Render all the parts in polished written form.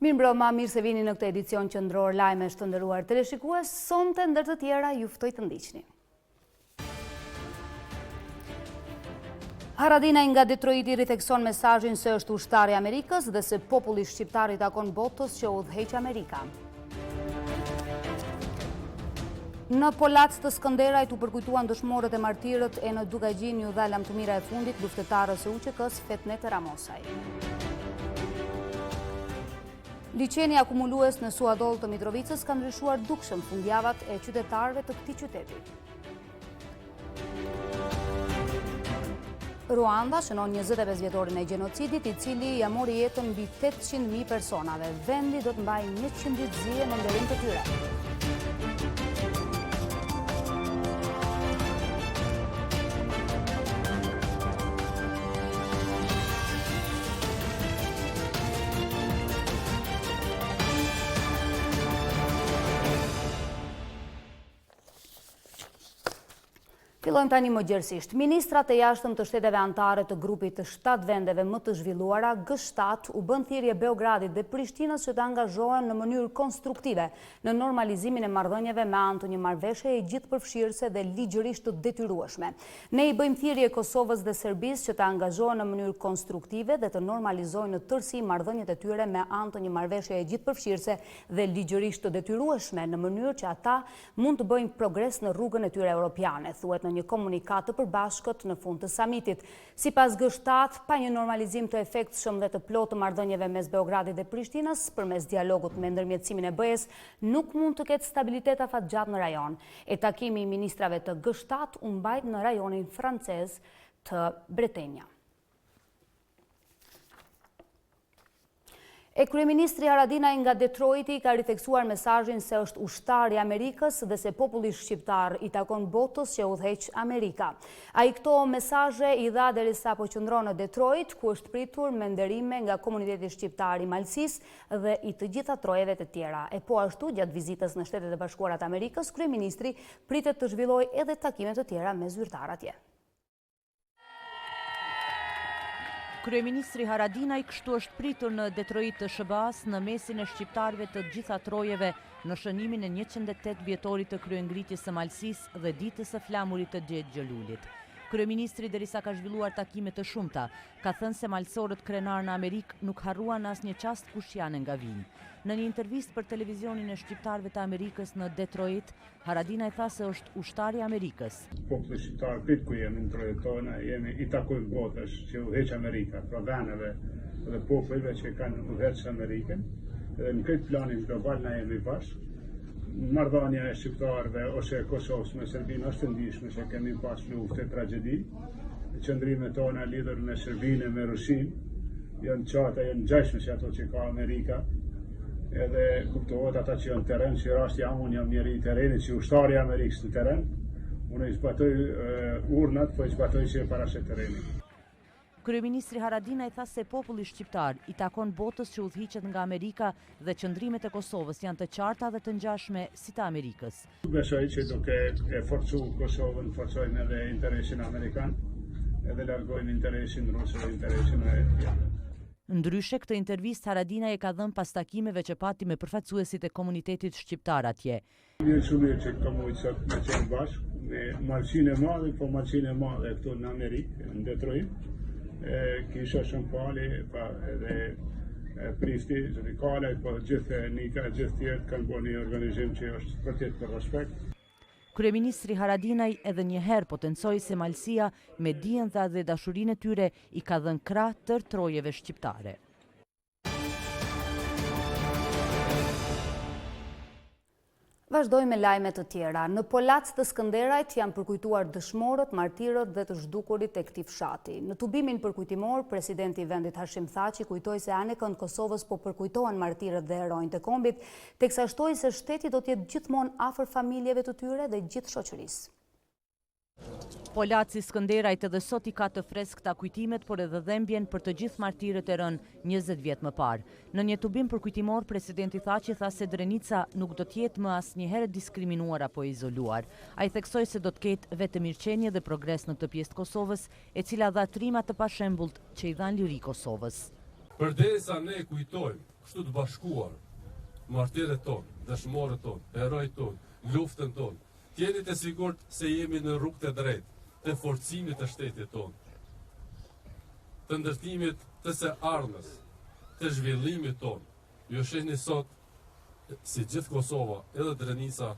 Mirëmbrëma, mirë se vini në këtë edicion qendror Lajmet të nderuar teleshikues, sonte ndër të tjera ju ftoj të ndiqni. Haradinaj nga Detroiti rithekson mesazhin se është ushtari i Amerikës dhe se populli shqiptar i takon botës që udhëheq Amerika. Në Polac të Skënderajt u përkujtuan dëshmorët e martirët e në Dugagjin ju dha lamtëmira e fundit luftetarës së UÇK-s Fetnet Ramosaj. Liçeni akumulues në Suadoll të Mitrovicës ka ndryshuar dukshëm fundjavat e qytetarëve të këtij qyteti. Ruanda shënon 25 vjetorin e gjenocidit, i cili ja mori jetën mbi 800.000 personave. Vendi do të mbajë 100 ditë zije në nderim të tyre. Fillojmë tani më gjerësisht. Ministrat e jashtëm të shteteve anëtare të grupit të 7 vendeve më të zhvilluara, G7, u bën thirrje Beogradit dhe Prishtinës që të angazhohen në mënyrë konstruktive në normalizimin e marrëdhënieve me anë të një marrëveshjeje gjithëpërfshirëse dhe ligjërisht të detyrueshme. Ne i bëjmë thirrje Kosovës dhe Serbisë që të angazhohen në mënyrë konstruktive dhe të normalizojnë në tërësi marrëdhëniet e tyre me anë të një marrëveshjeje gjithëpërfshirëse dhe ligjërisht të detyrueshme në mënyrë që ata mund të bëjnë progres në rrugën e tyre europiane, thuhet në një komunikat të përbashkët në fund të samitit. Sipas G7, pa një normalizim të efektshëm dhe të plotë të marrëdhënieve mes Beogradit dhe Prishtinës përmes dialogut me ndërmjetësimin e BE-s, nuk mund të ketë stabilitet afatgjatë në rajon. E takimi i ministrave të G7 u mbajt në rajonin francez të Bretenja. E kryeministri Haradinaj nga Detroiti ka ritheksuar mesazhin se është ushtari i Amerikës dhe se populli shqiptar i takon botës që udhëheq Amerika. Ai këto mesazhe i dha derisa po qëndron në Detroit, ku është pritur me nderime nga komuniteti shqiptar i Malësisë dhe i të gjitha trojeve të tjera. E po ashtu, gjatë vizitës në Shtetet e Bashkuara të Amerikës, kryeministri pritet të zhvillojë edhe takime të tjera me zyrtar atje. Kryeministri Haradinaj kështu është pritur në Detroit të SBA-s në mesin e shqiptarëve të gjitha trojeve në shënimin e 108 vjetorit të kryengritjes së Malësisë dhe ditës së flamurit të Xhejt Xhelulit. Kryeministri derisa ka zhvilluar takime të shumta, ka thënë se malësorët krenar në Amerikë nuk harruan asnjë çast kush janë nga vinë. Në një intervistë për televizionin e shqiptarëve të Amerikës në Detroit, Haradinaj tha se është ushtari i Amerikës. Populli shqiptar prit ku jemi në trojët tona, jemi i takojmë botës që udhëheq Amerika, pra veneve dhe popujve që kanë udhëhequr Amerikën. Dhe në këtë planin global na jemi bashkë. Marrëdhënia e shqiptarëve ose e Kosovës me Serbinë është e ndihshme që kemi pas lufte, tragjedi. Qëndrimet tona lidhur me Serbinë e me Rusinë janë qarta, janë ngjashme si ato që ka Amerika. Edhe kuptohet ata që janë terren, si rasti unë jam njeri i terrenit, si ushtari i Amerikës në terren. Unë i zbatoj urnat, po i zbatoj që e para se terrenit. Kryeministri Haradinaj tha se populli shqiptar i takon botës që udhëhiqet nga Amerika dhe qëndrimet e Kosovës janë të qarta dhe të ngjashme si të Amerikës. Besoj që duke e forcu Kosovën, forcojmë edhe interesin amerikan, edhe largojmë interesin rus dhe interesin e tjetër. Ndryshe, këtë intervistë Haradinaj e ka dhënë pas takimeve që pati me përfaqësuesit e komunitetit shqiptar atje. Mirë shumë mirë që kam ujtë sot me qenë bashkë, me malësinë e madhe, po malësinë e madhe këtu në Amerikë, në Detroit. Kisha shumë pali, edhe Prifti, Zënikale, po gjithë Nika, gjithë tjertë kanë bërë një organizim që është vërtet për respekt. Kryeministri Haradinaj edhe një herë potencoi se Malësia me dijen dhe dashurinë e tyre i ka dhënë krah tërë trojeve shqiptare. Vazhdojmë me lajme të tjera. Në Polac të Skënderajt janë përkujtuar dëshmorët, martirët dhe të zhdukurit e këtij fshati. Në tubimin përkujtimor, presidenti i vendit Hashim Thaçi kujtoi se anëkën Kosovës po përkujtohen martirët dhe heronjtë e kombit, teksa shtoi se shteti do të jetë gjithmonë afër familjeve të tyre dhe gjithë shoqërisë. Polaci Skënderajt edhe sot i ka të freskëta kujtimet, por edhe dhembjen për të gjithë martirët e rënë 20 vjet më parë. Në një tubim përkujtimor, presidenti Thaçi tha se Drenica nuk do të jetë më asnjëherë diskriminuar apo izoluar. Ai theksoi se do të ketë vetëm mirëqenie dhe progres në këtë pjesë të Kosovës, e cila dha trima të pashembullt që i dhan liri Kosovës. Përderisa ne kujtojmë kështu të bashkuar, martirët tonë, dëshmorët tonë, herojët tonë, luftën tonë, t'jeni të sigurt se jemi në rrugë të drejtë, të forcimit të shtetit tonë, të ndërtimit të së ardhmës, të zhvillimit tonë. Ju shihni sot, si gjithë Kosova, edhe Drenica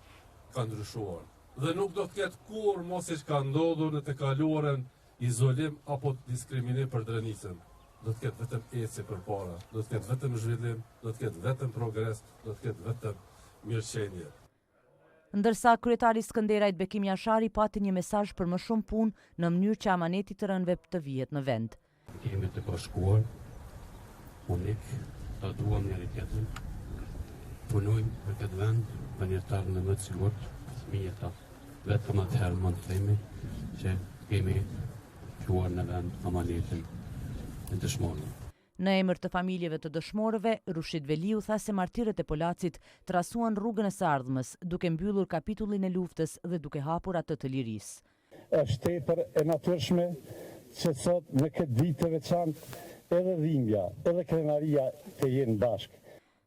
ka ndryshuar. Dhe nuk do të ketë kur mos ish ka ndodhur në të kaluarën izolim apo diskriminim për Drenicën. Do të ketë vetëm eci përpara, do të ketë vetëm zhvillim, do të ketë vetëm progres, do të ketë vetëm mirëqenie. Ndërsa kryetari i Skënderajt Bekim Jashari pati një mesazh për më shumë punë në mënyrë që amaneti të rënëve të vihet në vend. Jemi të bashkuar, unik, ta duam njëri tjetrin, punojmë për këtë vend, për një tarë në më të sigurt, fëmijët ta. Vetëm atëherë mund të themi që kemi quar në vend amanetin e dëshmorëve. Në emër të familjeve të dëshmorëve, Rushit Veliu tha se martirët e Polacit trasuan rrugën e së ardhmës, duke mbyllur kapitullin e luftës dhe duke hapur atë të lirisë. Është tepër e natyrshme që sot në këtë ditë të veçantë edhe dhimbja, edhe krenaria të jenë bashkë.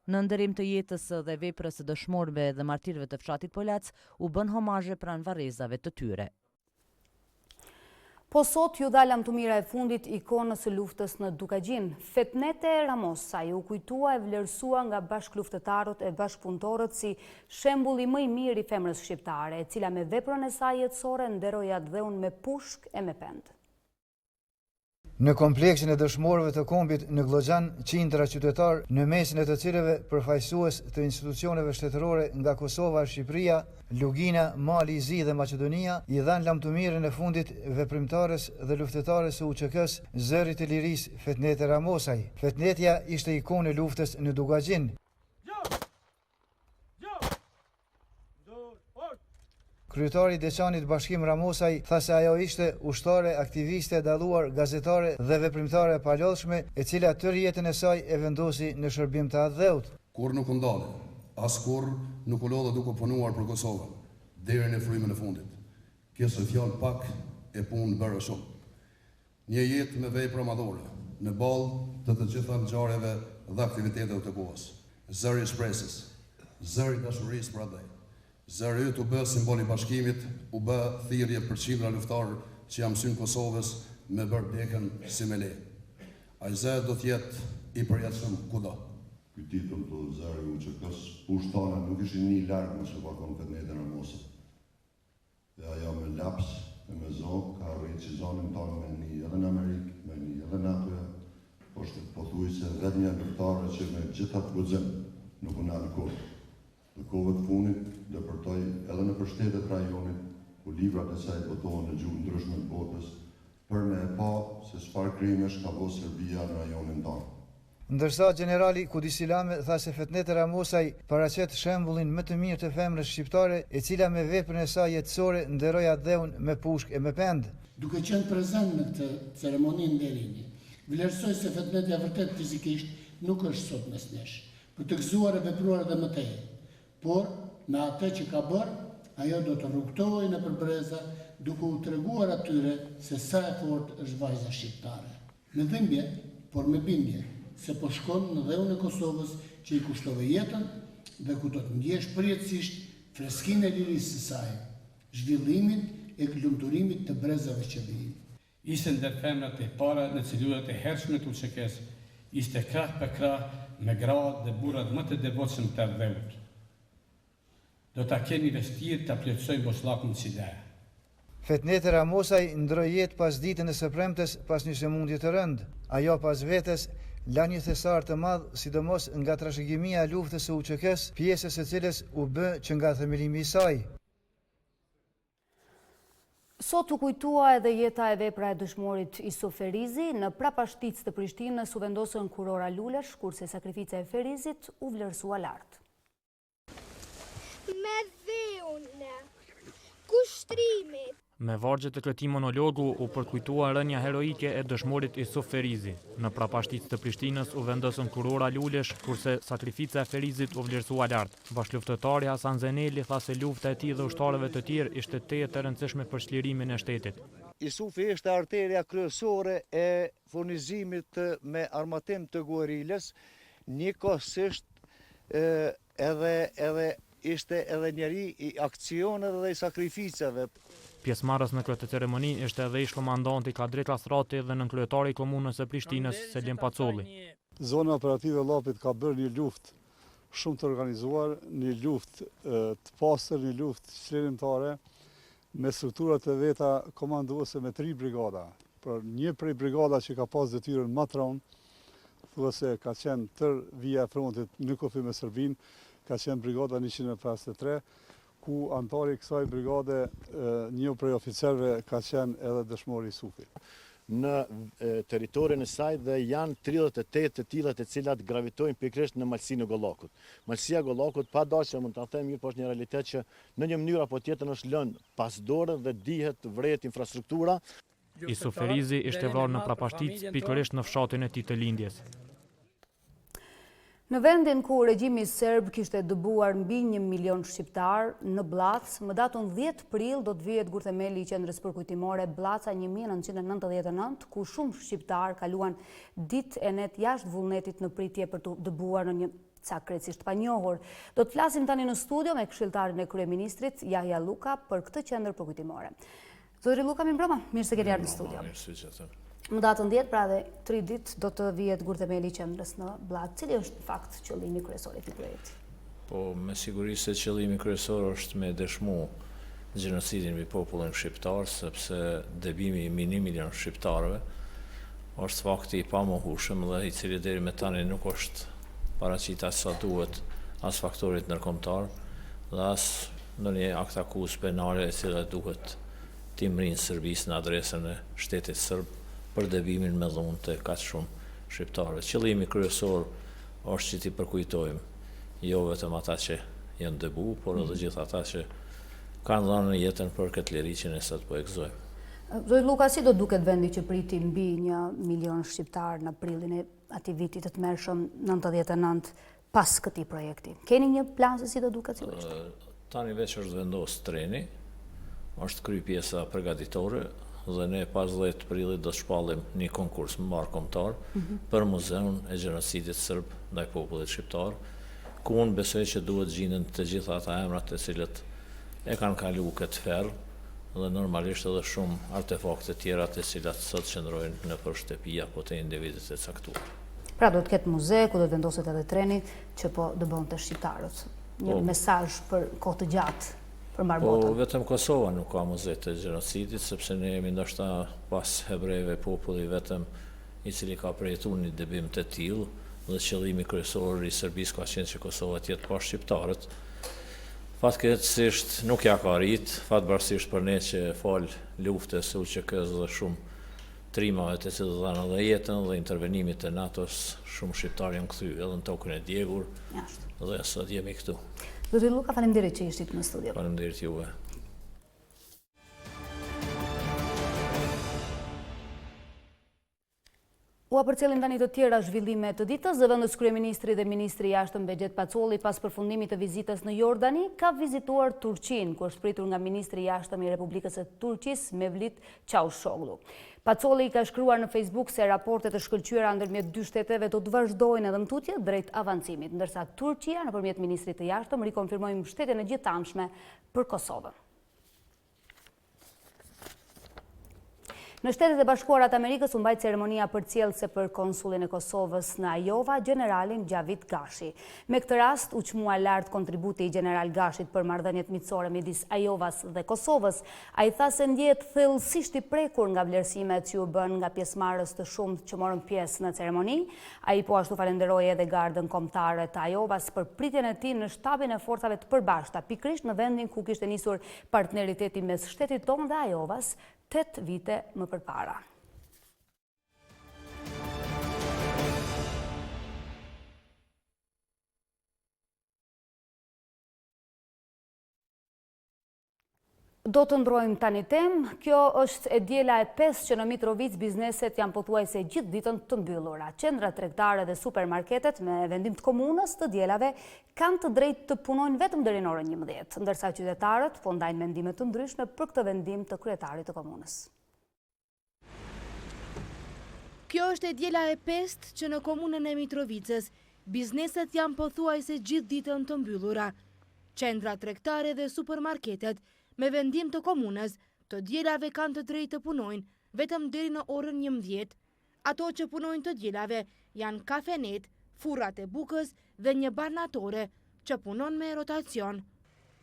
Në ndërim të jetës dhe veprës së dëshmorëve dhe martirëve të fshatit polac, u bën homazhe pranë varrezave të tyre. Po sot ju dha lamtumira e fundit ikonës së luftës në Dukagjin. Fetnete Ramosaj u kujtua e vlerësua nga bashkëluftëtarët e bashkëpunëtorët si shembulli më i mirë i femrës shqiptare, e cila me veprën e saj jetësore nderoi atë dheun me pushk e me pend. Në kompleksin e dëshmorëve të kombit në Glogjan, qindra qytetar në mesin e të cilëve përfaqësues të institucioneve shtetërore nga Kosova, Shqipëria, Lugina, Mali, Zi dhe Maqedonia i dhanë lamtumirën e fundit veprimtares dhe luftetares së UÇK-s Zërit e Lirisë Fetnete Ramosaj. Fetnetja ishte ikonë e luftës në Dukagjin. Kryetari i Deçanit Bashkim Ramosaj tha se ajo ishte ushtare, aktiviste, dalluar, gazetare dhe veprimtare e palodhshme, e cila tërë jetën e saj e vendosi në shërbim të atë dheut. Kur nuk u ndale, askur nuk u lodhe duke punuar për Kosovën, deri në frymën e fundit. Kjo është fjalë pak e punë bërë shumë. Një jetë me vepra madhore, në ballë të të gjitha ngjarjeve dhe aktiviteteve të kohës. Zëri i shpresës, zëri i dashurisë për atë. Zëri yt u bë simbol i bashkimit, u bë thirrje për qindra luftarë që jam syn Kosovës me bërë dekën si me le. Ai zë do të jetë i përjetshëm kudo. Ky titull të zëri i UÇK-s ushtana nuk ishin një larg më së pakon Fetnete Ramosaj. Dhe ajo me laps e me zog ka rritë që zonën tonë me një edhe në Amerikë, me një edhe në atyre, po është pothuajse vetëm një luftare që me gjitha të guxim nuk u nalë kurrë. Në kohët funit depërtoj edhe në shtetet rajonit, ku librat e saj botohen në gjuhë ndryshme të botës, për me e pa se çfarë krimesh ka bërë Serbia në rajonin tonë. Ndërsa generali Kudisilame tha se Fetnete Ramosaj paraqet shembullin më të mirë të femrës shqiptare, e cila me veprën e saj jetësore nderoi atë dheun me pushk e me pend. Duke qenë prezant në këtë ceremoni nderimi, vlerësoj se Fetnetja vërtet fizikisht nuk është sot mes nesh, për të gëzuar e vepruar edhe më tej. Por, me atë që ka bërë, ajo do të rrugtohej në përbreza duke u treguar atyre se sa e fortë është vajza shqiptare. Me dhimbje, por me bindje, se po shkon në dheun e Kosovës që i kushtove jetën dhe ku do të ndjesh përjetësisht freskinë e lirisë së saj, zhvillimin e lumturimit të brezave që vijnë. Ishte ndër femrat e para në celullat e hershme të UÇK-s, ishte krah për krah me gratë dhe burrat më të devotshëm të dheut. Do ta kemi vështirë ta plotësojmë bollakun si dhe. Fetnete Ramosaj ndroi jetë pas ditën e së premtes pas një sëmundje të rëndë. Ajo pas vetes la një thesar të madh, sidomos nga trashëgimia e luftës së UÇK-s, pjesës e cilës u bë që nga themelimi i saj. Sot u kujtua edhe jeta e vepra e dëshmorit Isuf Ferizi. Në prapashticë të Prishtinës u vendosën kurora lulesh, kurse sakrifica e Ferizit u vlerësua lart. Me dheune, kushtrimit. Me vargje të këtij monologu u përkujtua rënja heroike e dëshmorit Isuf Ferizi. Në prapashticë të Prishtinës u vendosën kurora lulesh, kurse sakrifica e Ferizit u vlerësua lart. Bashkëluftëtari Hasan Zeneli tha se lufta e tij dhe ushtarëve të tjerë ishte tejet e rëndësishme për çlirimin e shtetit. Isufi ishte arteria kryesore e furnizimit me armatim të guerilës, njëkohësisht edhe ishte edhe njeri i aksionet dhe i sakrificave. Pjesëmarrës në këtë ceremoni ishte edhe ish komandanti Kadrit Asrati dhe nënkryetari i komunës së Prishtinës Selim Pacolli. Zona operative Llapit ka bërë një luftë shumë të organizuar, një luftë të pastër, një luftë çlirimtare me strukturat e veta komanduese me 3 brigada. Por një prej brigada që ka pas detyrën më të rëndë, thuase ka qenë tër vija e frontit në kufi me Serbinë, ka qenë brigada 153, ku antari i kësaj brigade, një prej oficerëve ka qenë edhe dëshmori i Sufit. Në territorin e saj dhe janë 38 të tilla të cilat gravitojnë pikërisht në malsinë e Gollakut. Malësia e Gollakut pa dashje mund ta them mirë, po është një realitet që në një mënyrë apo tjetër është lënë pas dorë dhe dihet vret infrastruktura. Isu Ferizi ishte vrarë në Prapashtic pikërisht në fshatin e tij të lindjes. Në vendin ku regjimi serb kishte dëbuar mbi 1 milion shqiptar në Blac, më datën 10 prill do të vihet gurthemeli i qendrës përkujtimore Blaca 1999, ku shumë shqiptar kaluan ditë e net jashtë vullnetit në pritje për të dëbuar në një cak krejtësisht pa njohur. Do të flasim tani në studio me këshilltarin e kryeministrit Yahya Luka për këtë qendër përkujtimore. Zotri Luka, mirëmbrëma, mirë se keni ardhur në studio. Më datën 10, pra dhe 3 ditë, do të vihet gurthemeli i qendrës në Blac. Cili është fakt qëllimi kryesor i këtij projekti? Po, me siguri se qëllimi kryesor është me dëshmu gjenocidin mbi popullin shqiptar, sepse dëbimi i 1 milion shqiptarëve është fakti i pamohueshëm dhe i cili deri me tani nuk është paraqitur sa duhet as faktorit ndërkombëtar dhe as ndonjë akt akuzë penale e cila duhet timrin Serbisë në adresën e shtetit serb për dëbimin me dhunë të kaq shumë shqiptarëve. Qëllimi kryesor është që t'i përkujtojmë jo vetëm ata që janë dëbu, por edhe gjithë ata që kanë dhënë jetën për këtë liri që ne sot po e gëzojmë. Zoti Luka, si do duket vendi që priti mbi 1 milion shqiptar në prillin e atij viti të tmerrshëm 99 pas këtij projekti? Keni një plan se si do duket sigurisht? Tani veç është vendos treni, është kry pjesa përgatitore dhe ne pas 10 prillit do të shpallim një konkurs mbar kombëtar për muzeun e gjenocidit serb ndaj popullit shqiptar, ku unë besoj që duhet gjenden të gjitha ata emrat të cilët e kanë kalu këtë ferr dhe normalisht edhe shumë artefakte tjera të cilat sot qëndrojnë në shtëpi apo të individit të caktuar. Pra do të ketë muze ku do të vendoset edhe treni që po dëbonte shqiptarët. Një mesazh për kohë të gjatë. Po vetëm Kosova nuk ka muze të gjenocidit, sepse ne jemi ndoshta pas hebrejve populli vetëm i cili ka përjetuar një dëbim të tillë dhe qëllimi kryesor i Serbisë ka qenë që Kosova të jetë pa shqiptarët. Fatkeqësisht nuk ja ka arrit, fatbarësisht për ne që fal luftës së UÇK-s dhe shumë trimave të cilët dhanë edhe jetën dhe intervenimit të NATO-s, shumë shqiptarë janë kthyer edhe në tokën e djegur dhe sot jemi këtu. Zoti Luka, faleminderit që ishit në studio. Faleminderit juve. U apërcjellin tani të tjera zhvillime të ditës. Zëvendës kryeministri dhe ministri i jashtëm Behçet Pacolli pas përfundimit të vizitës në Jordani ka vizituar Turqinë, ku është pritur nga ministri i jashtëm i Republikës së Turqisë Mevlut Çavuşoğlu. Pacolli ka shkruar në Facebook se raportet e shkëlqyera ndërmjet dy shteteve do të vazhdojnë edhe në tutje drejt avancimit, ndërsa Turqia nëpërmjet ministrit të jashtëm rikonfirmoi mbështetjen e gjithëanshme për Kosovën. Në Shtetet e Bashkuara të Amerikës u mbajt ceremonia përcjellëse për konsullin e Kosovës në Ajova, generalin Gjavit Gashi. Me këtë rast u çmua lart kontributi i general Gashit për marrëdhëniet miqësore midis Ajovas dhe Kosovës. Ai tha se ndjehet thellësisht i prekur nga vlerësimet që u bën nga pjesëmarrës të shumtë që morën pjesë në ceremoni. Ai po ashtu falenderoi edhe Gardën Kombëtare të Ajovas për pritjen e tij në shtabin e forcave të përbashkëta, pikërisht në vendin ku kishte nisur partneriteti mes shtetit tonë dhe Ajovas 8 vite më përpara. Do të ndrojmë tani temë. Kjo është e diela e 5 që në Mitrovic bizneset janë pothuajse gjithë ditën të mbyllura. Qendrat tregtare dhe supermarketet me vendim të komunës të dielave kanë të drejtë të punojnë vetëm deri në orën 11, ndërsa qytetarët po ndajnë mendime të ndryshme për këtë vendim të kryetarit të komunës. Kjo është e diela e 5 që në komunën e Mitrovicës Bizneset janë pothuajse gjithë ditën të mbyllura. Qendra tregtare dhe supermarketet me vendim të komunës të dielave kanë të drejtë të punojnë vetëm deri në orën 11. Ato që punojnë të dielave janë kafenet, furrat e bukës dhe një barnatore që punon me rotacion.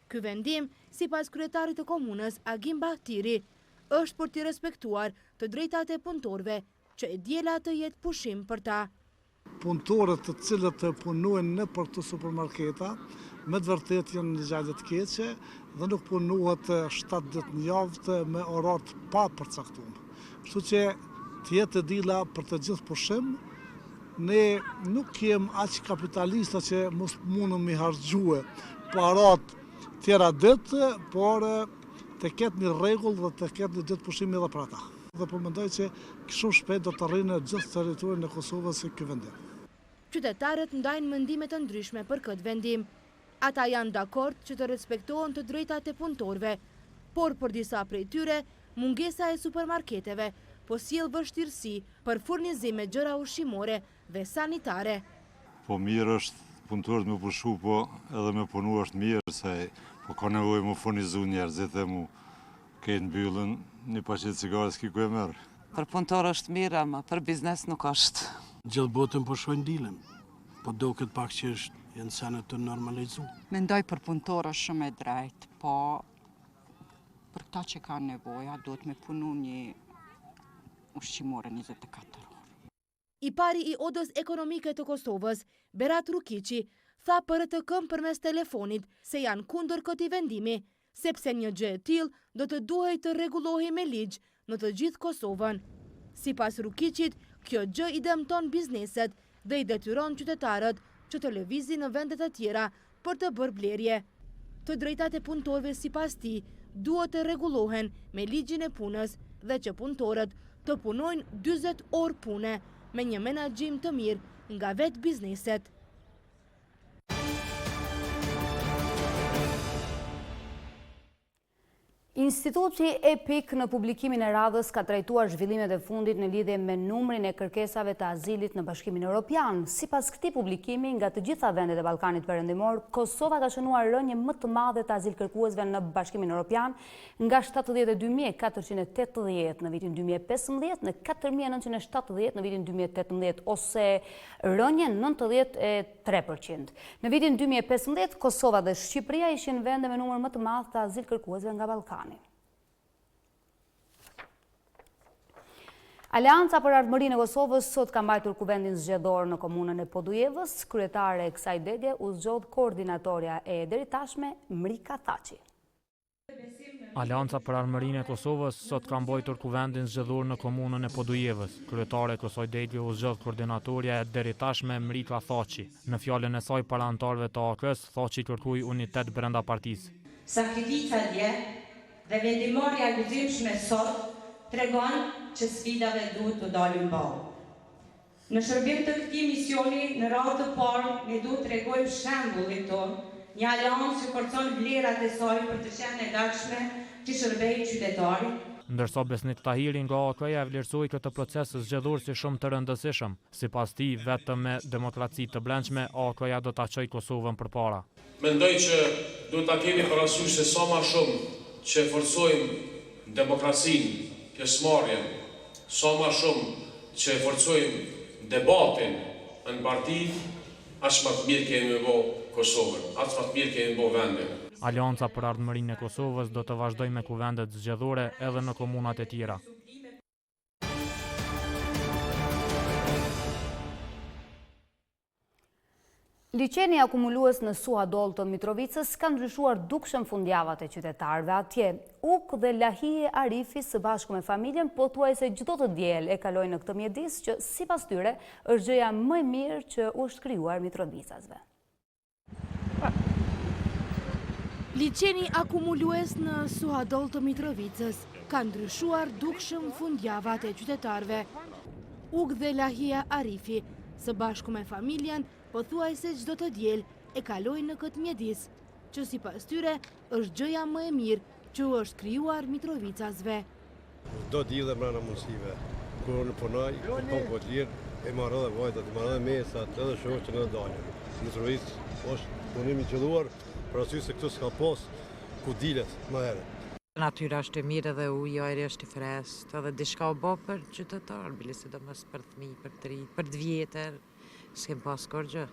Ky vendim, sipas kryetarit të komunës Agim Bahtiri, është për të respektuar të drejtat e punëtorëve që e diela të jetë pushim për ta. Punëtorët të cilët punojnë në për të supermarketa, me të vërtet janë në gjendje të keqe dhe nuk punohet 7 ditë në javë me orar të pa përcaktuar. Kështu që të jetë dila për të gjithë pushim, ne nuk jem aq kapitalista që mos mundëm mi harxhue parat tjera ditë, por të ketë një rregull dhe të ketë një ditë pushimi edhe për ata. Dhe po mendoj që shumë shpejt do të arrijë në gjithë territorin e Kosovës ky vendim. Qytetarët ndajnë mendime të ndryshme për këtë vendim. Ata janë dakord që të respektohen të drejtat e punëtorëve, por për disa prej tyre, mungesa e supermarketeve po sjell vështirësi për furnizim me gjëra ushqimore dhe sanitare. Po mirë është punëtorët me pushu, po edhe me punu është mirë, se po ka nevojë me furnizu njerëzit e mu këtë mbyllën, një paqet cigare s'ki ku e merë. Për punëtor është mirë, ama për biznes nuk është. Gjithë botën po shojnë dilem, po do këtë pak që është jenë senet të normalizu. Mendoj për punëtor është shumë e drejtë, po për këta që kanë nevoja, duhet me punu një ushqimore 24 orë. I pari i odës ekonomike të Kosovës, Berat Rukiqi, tha për RTK përmes telefonit se janë kundër këtij vendimi, sepse një gjë e tillë do të duhej të rregullohej me ligj në të gjithë Kosovën. Sipas Rukiqit, kjo gjë i dëmton bizneset dhe i detyron qytetarët që të lëvizin në vendet e tjera për të bërë blerje. Të drejtat e punëtorëve sipas tij duhet të rregullohen me ligjin e punës dhe që punëtorët të punojnë 40 orë pune me një menaxhim të mirë nga vetë bizneset. Instituti EPIK në publikimin e radhës ka trajtuar zhvillimet e fundit në lidhje me numrin e kërkesave të azilit në Bashkimin Evropian. Sipas këtij publikimi, nga të gjitha vendet e Ballkanit Perëndimor, Kosova ka shënuar rënje më të madhe të azilkërkuesve në Bashkimin Evropian, nga 72.480 në vitin 2015 në 4.970 në vitin 2018, ose rënje 93%. Në vitin 2015, Kosova dhe Shqipëria ishin vende me numër më të madh të azilkërkuesve nga Ballkani. Aleanca për Ardhmërinë e Kosovës sot ka mbajtur kuvendin zgjedhor në komunën e Podujevës. Kryetare e kësaj degë u zgjodh koordinatorja e deritashme Mrika Thaçi. Aleanca për Ardhmërinë e Kosovës sot ka mbajtur kuvendin zgjedhor në komunën e Podujevës. Kryetare e kësaj degë u zgjodh koordinatorja e deritashme Mrika Thaçi. Në fjalën e saj para anëtarëve të AK-s, Thaçi kërkoi unitet brenda partisë. Sakrifica dje dhe vendimorja e gëzimshme sot tregon që sfidave duhet të dalim ballë. Në shërbim të këtij misioni, në radhë të parë, ne duhet të tregojmë shembullin tonë, një aleancë që forcon vlerat e saj për të qenë e gatshme që shërbejë qytetarit. Ndërsa Besnik Tahiri nga AK-ja vlerësoi këtë proces zgjedhor si shumë të rëndësishëm. Sipas tij, vetëm me demokraci të brendshme, AK-ja do ta çojë Kosovën përpara. Mendoj që duhet ta kemi parasysh se sa më shumë që forcojmë demokracinë, pjesëmarrjen, sa më shumë që forcojmë debatin në parti, aq më të mirë kemi bë Kosovën, aq më të mirë kemi bë vendin. Aleanca për Ardhmërinë e Kosovës do të vazhdojë me kuvendet zgjedhore edhe në komunat e tjera. Liçeni akumulues në Suhadoll të Mitrovicës ka ndryshuar dukshëm fundjavat e qytetarëve atje. Uk dhe Lahije Arifi së bashku me familjen pothuajse çdo të diel e kalojnë në këtë mjedis që sipas tyre është gjëja më e mirë që u është krijuar Mitrovicasve. Liçeni akumulues në Suhadoll të Mitrovicës ka ndryshuar dukshëm fundjavat e qytetarëve. Uk dhe Lahija Arifi së bashku me familjen pothuajse çdo të diel e kalojnë në këtë mjedis, që sipas tyre është gjëja më e mirë që u është krijuar Mitrovicasve. Do diell dhe mbrana mundësive, kur unë punoj, po të lirë, e marrë dhe vajtat, i marrë dhe mesat, edhe shoqën edhe dalën. Motoristë është punimi qëlluar, për arsye se këtu s'ka pas ku dilet më herët. Natyra është e mirë edhe uji, ajri është i freskët, edhe diçka u bë për qytetar, bile sidomos për fëmijë, për të rinj, për të vjetër, s'kem pas kur gjë.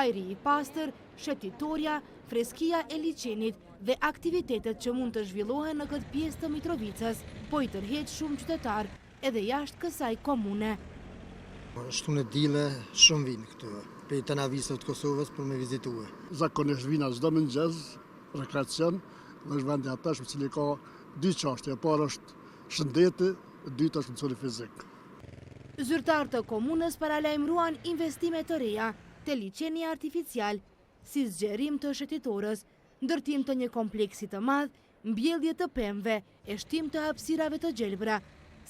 Ajri i pastër, shëtitoria, freskia e liçenit dhe aktivitetet që mund të zhvillohen në këtë pjesë të Mitrovicës, po i tërheq shumë qytetar edhe jashtë kësaj komune. Shtunë e dile shumë vinë këtu, prej të navisëve të Kosovës për me vizitue. Zakonisht vina çdo mëngjes, rekreacion, dhe është vendi atashme cili ka dy çështje, e parë është shëndeti, e dyta është mësoni fizik. Zyrtarë të komunës paralajmëruan investime të reja, të liçeni artificial, si zgjerim të shëtitorës, ndërtim të një kompleksi të madh, mbjellje të pemëve, e shtim të hapësirave të gjelbra,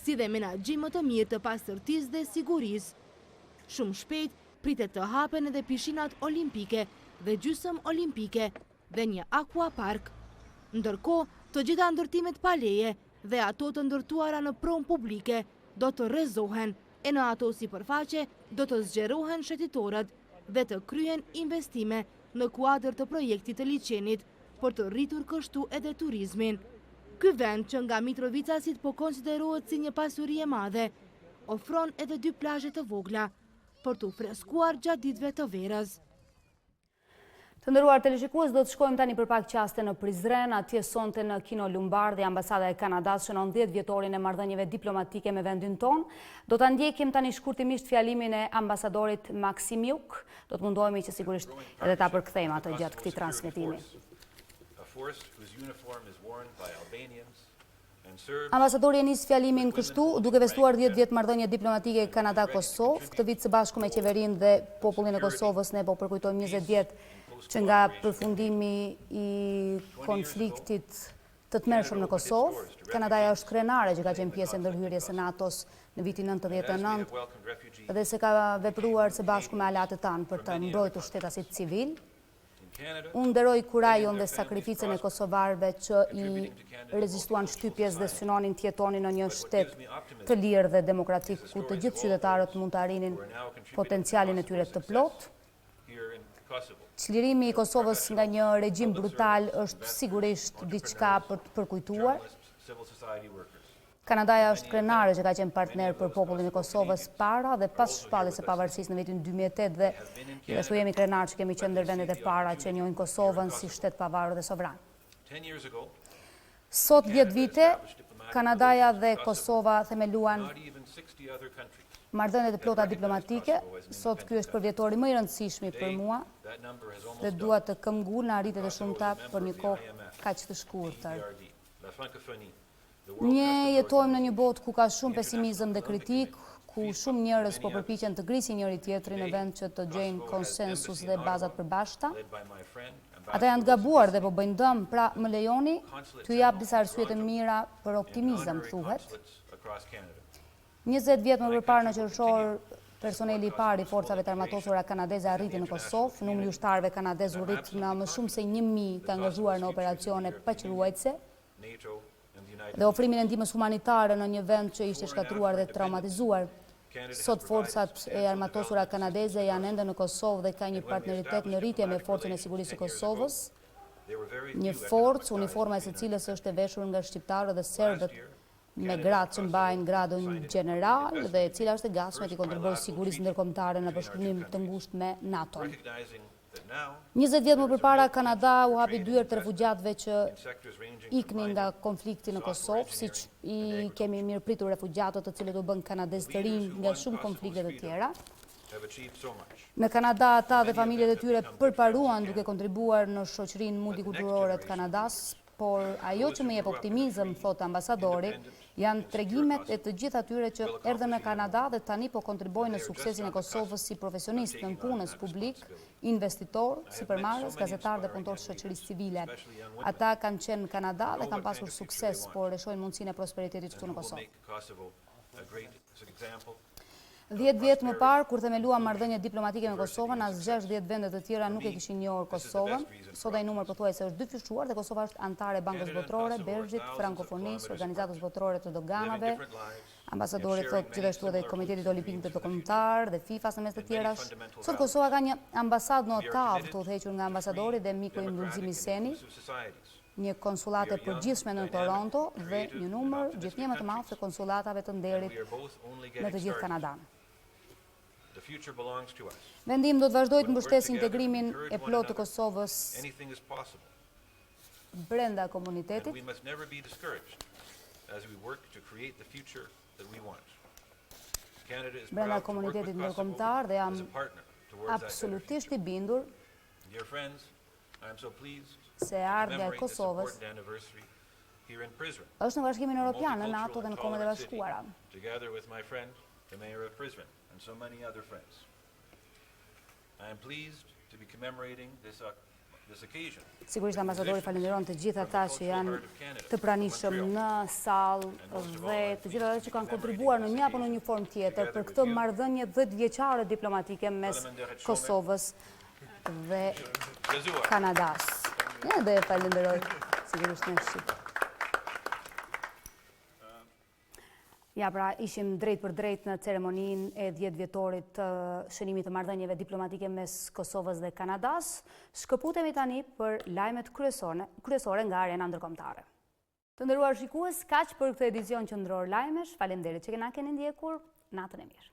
si dhe menaxhim më të mirë të pastërtisë dhe sigurisë. Shumë shpejt pritet të hapen edhe pishinat olimpike dhe gjysmë olimpike dhe një aquapark. Ndërkohë, të gjitha ndërtimet pa leje dhe ato të ndërtuara në pronë publike do të rrezohen, e në ato sipërfaqe do të zgjerohen shëtitorët dhe të kryen investime në kuadër të projektit të liçenit për të rritur kështu edhe turizmin. Ky vend që nga Mitrovicësit po konsiderohet si një pasuri e madhe, ofron edhe 2 plazhe të vogla për të freskuar gjatë ditëve të verës. Të nderuar teleshikues, do të shkojmë tani për pak qaste në Prizren, atje sonte në Kino Lumbardhi, ambasada e Kanadas shënon 10 vjetorin e marrëdhënieve diplomatike me vendin ton. Do ta ndjekim tani shkurtimisht fjalimin e ambasadorit Maksimiuk. Do të mundohemi që sigurisht edhe ta përkthejmë atë gjatë këtij transmetimi. Ambasadori e nis fjalimin kështu, duke festuar 10 vjet marrëdhënie diplomatike Kanada-Kosovë. Këtë vit së bashku me qeverinë dhe popullin e Kosovës ne po përkujtojmë 20 vjet që nga përfundimi i konfliktit të tmerrshëm në Kosovë. Kanadaja është krenare që ka qenë pjesë e ndërhyrjes së NATO-s në vitin 99 dhe se ka vepruar së bashku me aleatët tanë për të mbrojtur shtetasit civil. Unë nderoj kurajon dhe sakrificën e kosovarëve që i rezistuan shtypjes dhe synonin të jetonin në një shtet të lirë dhe demokratik ku të gjithë qytetarët mund të arrinin potencialin e tyre të plotë. Çlirimi i Kosovës nga një regjim brutal është sigurisht diçka për të përkujtuar. Kanadaja është krenare që ka qenë partner për popullin e Kosovës para dhe pas shpalljes së pavarësisë në vitin 2008 dhe ashtu jemi krenar që kemi qenë ndër vendet e para që njohin Kosovën si shtet pavarur dhe sovran. Sot 10 vite, Kanadaja dhe Kosova themeluan marrëdhënie të plota diplomatike. Sot ky është përvjetori më i rëndësishëm për mua dhe dua të këmbgul në arritet e shumta për një kohë kaq të shkurtër. Ne jetojmë në një botë ku ka shumë pesimizëm dhe kritik, ku shumë njerëz po përpiqen të grisin njëri tjetrin në vend që të gjejnë konsensus dhe bazat përbashkëta. Ata janë të gabuar dhe po bëjnë dëm, pra më lejoni t'ju jap disa arsye të mira për optimizëm, thuhet. 20 vjet më përpara në qershor, personeli i parë i forcave të armatosura kanadeze arriti në Kosovë, numri i ushtarëve kanadez u rrit në më shumë se 1000 të angazhuar në operacione paqëruese dhe ofrimin e ndihmës humanitare në një vend që ishte shkatruar dhe traumatizuar. Sot forcat e armatosura kanadeze janë ende në Kosovë dhe ka një partneritet në rritje me forcën e sigurisë së Kosovës. Një forcë, uniforma e së cilës është e veshur nga shqiptarët dhe serbët me gratë që mbajnë gradën general dhe e cila është e gatshme të kontribuojë sigurisë ndërkombëtare në bashkëpunim të ngushtë me NATO-n. 20 vjet më përpara, Kanada u hapi dyert të refugjatëve që iknin nga konflikti në Kosovë, siç i kemi mirëpritur refugjatët të cilët u bën kanadezë të rinj nga shumë konflikte të tjera. Në Kanada, ata dhe familjet e tyre përparuan duke kontribuar në shoqërinë multikulturore të Kanadas, por ajo që më jep optimizëm, thot ambasadori, janë tregimet e të gjithë atyre që erdhën në Kanada dhe tani po kontribuojnë në suksesin e Kosovës si profesionist në punës publik, investitor, sipërmarrës, gazetar dhe punëtor të shoqërisë civile. Ata kanë qenë në Kanada dhe kanë pasur sukses, por e shohin mundësinë e prosperitetit këtu në Kosovë. 10 vjet më parë, kur themelua marrëdhënie diplomatike me Kosovën, as 60 vende të tjera nuk e kishin njohur Kosovën. Sot ai numër pothuajse është dyfishuar dhe Kosova është antare e Bankës Botërore, Bergjit, Frankofonisë, Organizatës Botërore të Doganave. Ambasadori thot gjithashtu edhe Komitetit Olimpik Ndërkombëtar dhe FIFA-s në mes të tjerash. Sot Kosova ka një ambasadë në Ottavë të udhëhequr nga ambasadori dhe miku im Lulzimi Seni, një konsulate përgjithshme në Toronto dhe një numër gjithnjë më të madh të konsulatave të nderit në të gjithë Kanadan. Vendim do të vazhdojë të mbështesë integrimin e plotë të Kosovës brenda komunitetit. Brenda komunitetit ndërkombëtar dhe jam absolutisht i bindur se ardhja e Kosovës është në Bashkimin Evropian, në NATO dhe në Kombet e Bashkuara. Sigurisht ambasadori falenderon të gjithë ata që janë të pranishëm në sallë dhe të gjithë ata që kanë kontribuar në një apo në një formë tjetër për këtë marrëdhënie 10 vjeçare diplomatike mes Kosovës dhe Kanadas. Ne dhe falenderoj sigurisht në Shqip. Ja, pra, ishim drejt për drejt në ceremoninë e 10 vjetorit të shënimit të marrëdhënieve diplomatike mes Kosovës dhe Kanadas. Shkëputemi tani për lajmet kryesore nga arena ndërkombëtare. Të nderuar shikues, kaq për këtë edicion qendror lajmesh. Faleminderit që na keni ndjekur. Natën e mirë.